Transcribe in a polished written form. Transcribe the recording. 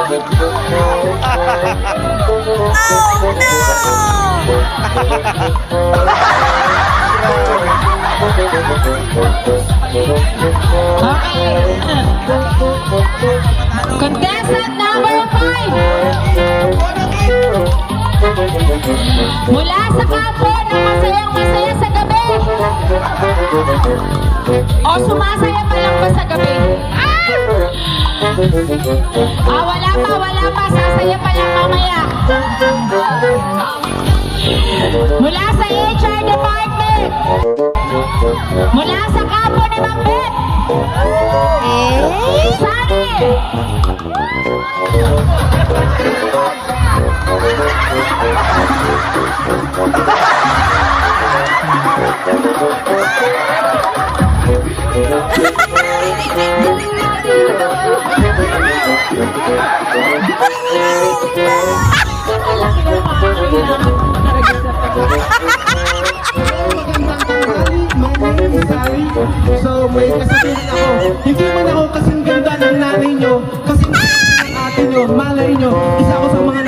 Contestant number 5. Mula sa kampo ng masayang masaya sa gabi. O sumasaya pa lang ba sa gabi? Wala pa. Sasaya pa lang mamaya. Mula sa HR department. Mula sa kampo ni Mang Bet. Sunny. So may kasabihin ako, hindi man ako kasing ganda ng nanay nyo, kasing ng ate nyo, malay nyo, isa ako sa mga